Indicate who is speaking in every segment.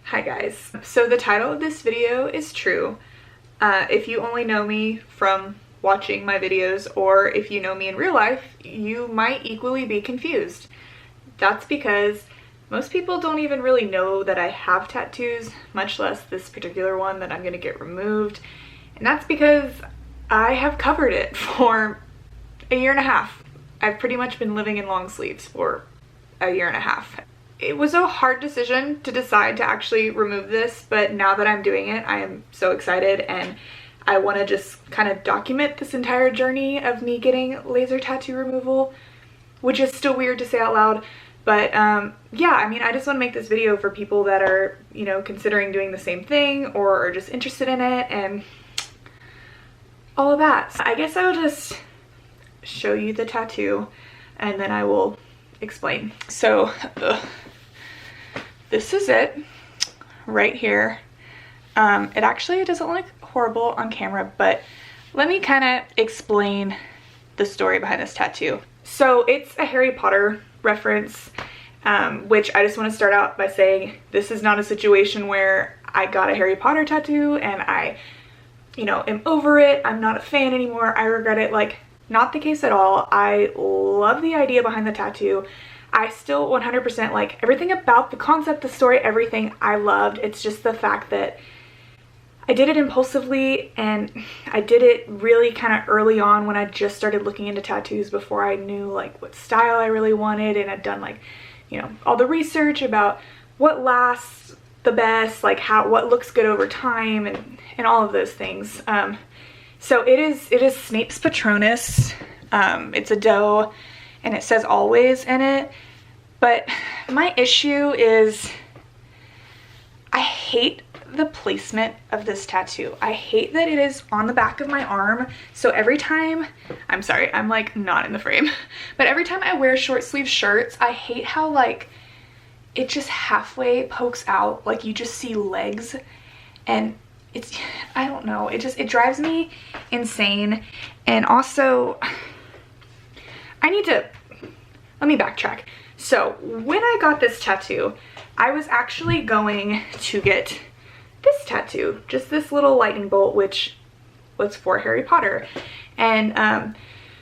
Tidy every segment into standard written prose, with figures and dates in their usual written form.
Speaker 1: Hi guys. So the title of this video is true. If you only know me from watching my videos, or if you know me in real life, you might equally be confused. That's because most people don't even really know that I have tattoos, much less this particular one that I'm gonna get removed. And that's because I have covered it for a year and a half. I've pretty much been living in long sleeves for a year and a half. It was a hard decision to decide to actually remove this, but now that I'm doing it, I am so excited, and I want to just kind of document this entire journey of me getting laser tattoo removal, which is still weird to say out loud. But yeah, I mean, I just want to make this video for people that are, you know, considering doing the same thing or are just interested in it and all of that. So I guess I will just show you the tattoo and then I will explain. So this is it right here. It actually doesn't look horrible on camera, but let me kind of explain the story behind this tattoo. So it's a Harry Potter reference, which I just want to start out by saying this is not a situation where I got a Harry Potter tattoo and I, you know, am over it. I'm not a fan anymore. I regret it. Like, not the case at all. I love the idea behind the tattoo. I still 100% like everything about the concept, the story, everything I loved. It's just the fact that I did it impulsively, and I did it really kind of early on when I just started looking into tattoos before I knew like what style I really wanted, and I'd done like, you know, all the research about what lasts the best, like what looks good over time, and all of those things. So it is Snape's Patronus. It's a doe and it says always in it. But my issue is I hate the placement of this tattoo. I hate that it is on the back of my arm. So every time, I'm sorry, I'm like not in the frame, but every time I wear short sleeve shirts, I hate how like it just halfway pokes out. Like you just see legs, and it's, I don't know, it drives me insane. And also let me backtrack. So when I got this tattoo, I was actually going to get this tattoo, just this little lightning bolt, which was for Harry Potter. And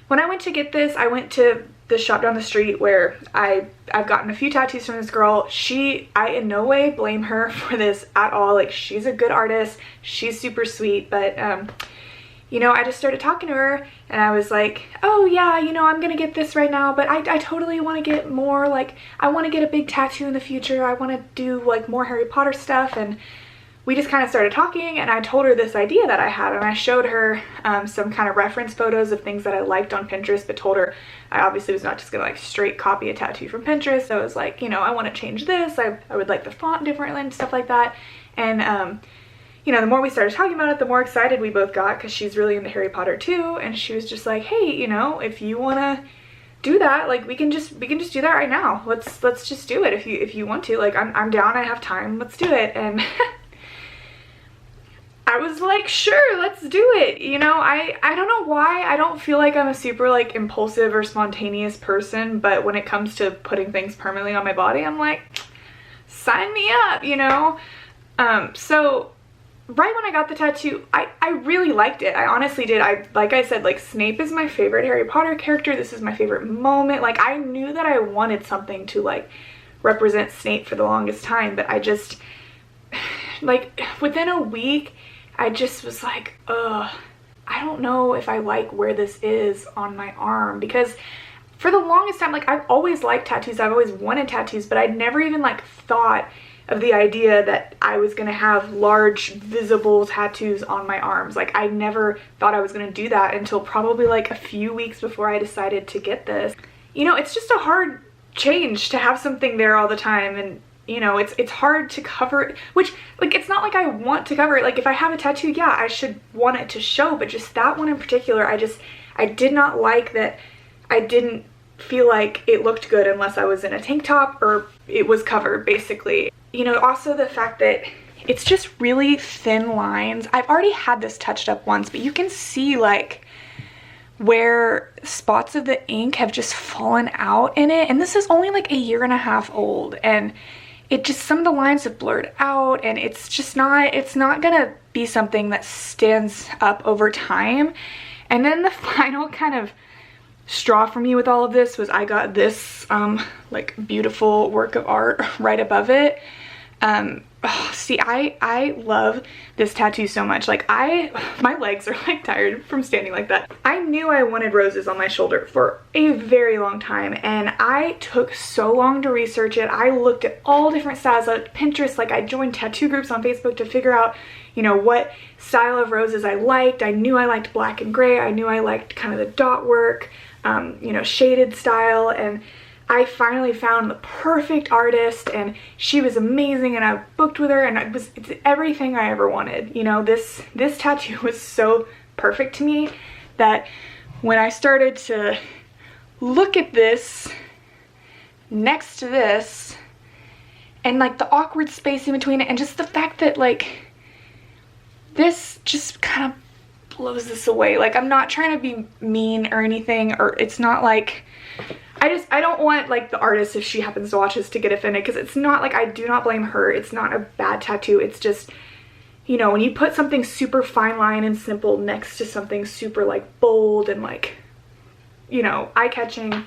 Speaker 1: when I went to get this, I went to the shop down the street where I've gotten a few tattoos from this girl. I in no way blame her for this at all. Like, she's a good artist, she's super sweet, but you know, I just started talking to her and I was like, oh yeah, you know, I'm gonna get this right now, but I totally want to get more, like, I want to get a big tattoo in the future. I want to do like more Harry Potter stuff. And we just kind of started talking, and I told her this idea that I had, and I showed her some kind of reference photos of things that I liked on Pinterest, but told her I obviously was not just gonna like straight copy a tattoo from Pinterest. So I was like, you know, I want to change this. I would like the font differently and stuff like that. And you know, the more we started talking about it, the more excited we both got, because she's really into Harry Potter too. And she was just like, hey, you know, if you want to do that, like we can just do that right now. Let's just do it if you want to. Like, I'm down, I have time, let's do it. And I was like, sure, let's do it. You know, I don't know why. I don't feel like I'm a super like impulsive or spontaneous person, but when it comes to putting things permanently on my body, I'm like, sign me up, you know? So right when I got the tattoo, I really liked it. I honestly did. Like I said, like, Snape is my favorite Harry Potter character. This is my favorite moment. Like, I knew that I wanted something to like represent Snape for the longest time, but I just, like, within a week, I just was like, ugh, I don't know if I like where this is on my arm, because for the longest time, like, I've always liked tattoos. I've always wanted tattoos, but I'd never even like thought of the idea that I was gonna have large visible tattoos on my arms. Like, I never thought I was gonna do that until probably like a few weeks before I decided to get this. You know, it's just a hard change to have something there all the time, and you know, it's hard to cover it, which, like, it's not like I want to cover it. Like, if I have a tattoo, yeah, I should want it to show, but just that one in particular, I did not like that. I didn't feel like it looked good unless I was in a tank top or it was covered, basically. You know, also the fact that it's just really thin lines. I've already had this touched up once, but you can see like where spots of the ink have just fallen out in it. And this is only like a year and a half old, and it just, some of the lines have blurred out, and it's just not, it's not gonna be something that stands up over time. And then the final kind of straw for me with all of this was I got this like beautiful work of art right above it. See, I love this tattoo so much. Like my legs are like tired from standing like that. I knew I wanted roses on my shoulder for a very long time, and I took so long to research it. I looked at all different styles on Pinterest. Like I joined tattoo groups on Facebook to figure out, you know, what style of roses I liked. I knew I liked black and gray. I knew I liked kind of the dot work, you know, shaded style, and I finally found the perfect artist, and she was amazing, and I booked with her, and it's everything I ever wanted. You know, this tattoo was so perfect to me that when I started to look at this next to this, and like the awkward space in between it, and just the fact that like this just kind of blows this away. Like, I'm not trying to be mean or anything, or it's not like, I don't want like the artist, if she happens to watch this, to get offended, because it's not like, I do not blame her. It's not a bad tattoo. It's just, you know, when you put something super fine line and simple next to something super like bold and like, you know, eye-catching,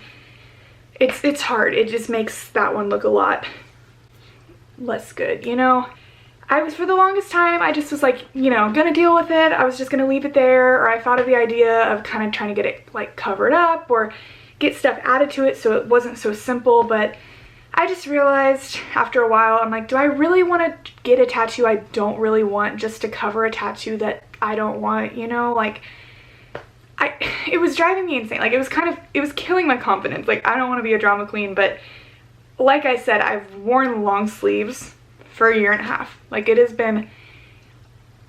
Speaker 1: it's hard. It just makes that one look a lot less good, you know? I was, for the longest time, I just was like, you know, gonna deal with it. I was just gonna leave it there, or I thought of the idea of kind of trying to get it like covered up or get stuff added to it so it wasn't so simple. But I just realized after a while, I'm like, do I really want to get a tattoo I don't really want just to cover a tattoo that I don't want, you know? Like, it was driving me insane. Like, it was killing my confidence. Like, I don't want to be a drama queen, but like I said, I've worn long sleeves for a year and a half. Like, it has been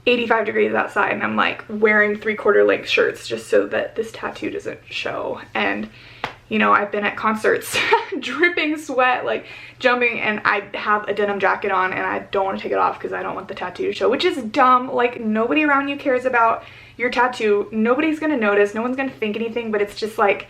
Speaker 1: 85 degrees outside, and I'm like wearing 3/4 length shirts just so that this tattoo doesn't show. And you know, I've been at concerts dripping sweat, like jumping, and I have a denim jacket on, and I don't want to take it off because I don't want the tattoo to show, which is dumb. Like, nobody around you cares about your tattoo. Nobody's gonna notice. No one's gonna think anything, but it's just like,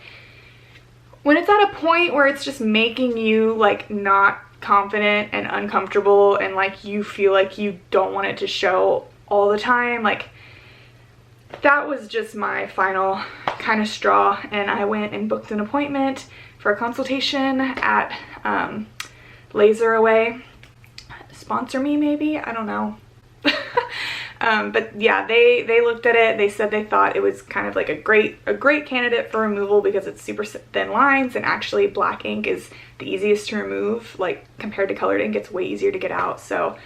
Speaker 1: when it's at a point where it's just making you like not confident and uncomfortable, and like you feel like you don't want it to show all the time, like, that was just my final kind of straw. And I went and booked an appointment for a consultation at Laser Away. Sponsor me maybe, I don't know. But yeah, they looked at it. They said they thought it was kind of like a great candidate for removal because it's super thin lines, and actually black ink is the easiest to remove. Like, compared to colored ink, it's way easier to get out. So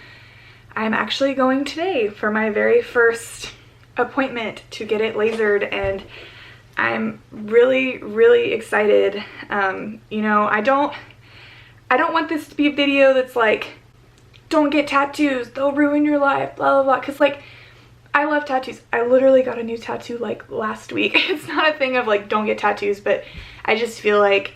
Speaker 1: I'm actually going today for my very first appointment to get it lasered, and I'm really excited. You know, I don't want this to be a video that's like, don't get tattoos, they'll ruin your life, blah blah blah, because like, I love tattoos. I literally got a new tattoo like last week. It's not a thing of like, don't get tattoos, but I just feel like,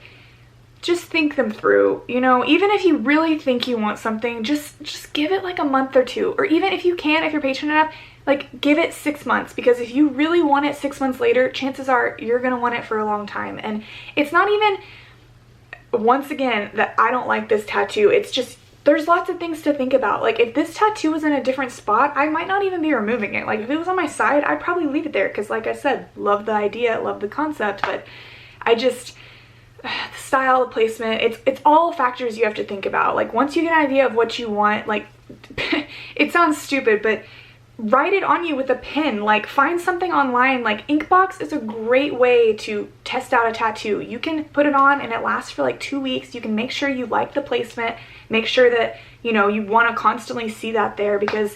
Speaker 1: just think them through, you know? Even if you really think you want something, just give it like a month or two, or even if you can, if you're patient enough, like, give it 6 months, because if you really want it 6 months later, chances are you're gonna want it for a long time. And it's not even, once again, that I don't like this tattoo. It's just, there's lots of things to think about. Like, if this tattoo was in a different spot, I might not even be removing it. Like, if it was on my side, I'd probably leave it there, because like I said, love the idea, love the concept, but I just, the style, the placement, it's all factors you have to think about. Like, once you get an idea of what you want, like, it sounds stupid, but write it on you with a pen. Like, find something online. Like, Inkbox is a great way to test out a tattoo. You can put it on and it lasts for like 2 weeks. You can make sure you like the placement, make sure that, you know, you want to constantly see that there, because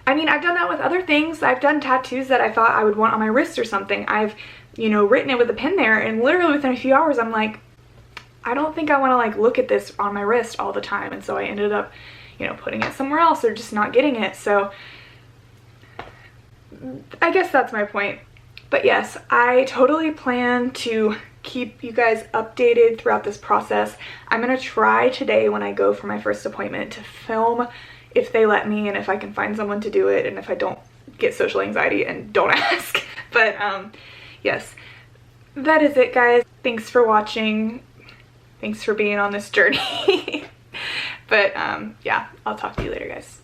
Speaker 1: I mean, I've done that with other things. I've done tattoos that I thought I would want on my wrist or something. I've, you know, written it with a pen there, and literally within a few hours I'm like, I don't think I want to like look at this on my wrist all the time. And so I ended up, you know, putting it somewhere else or just not getting it. So I guess that's my point. But yes, I totally plan to keep you guys updated throughout this process. I'm gonna try today when I go for my first appointment to film if they let me, and if I can find someone to do it, and if I don't get social anxiety and don't ask. But yes, that is it, guys. Thanks for watching. Thanks for being on this journey. But yeah, I'll talk to you later, guys.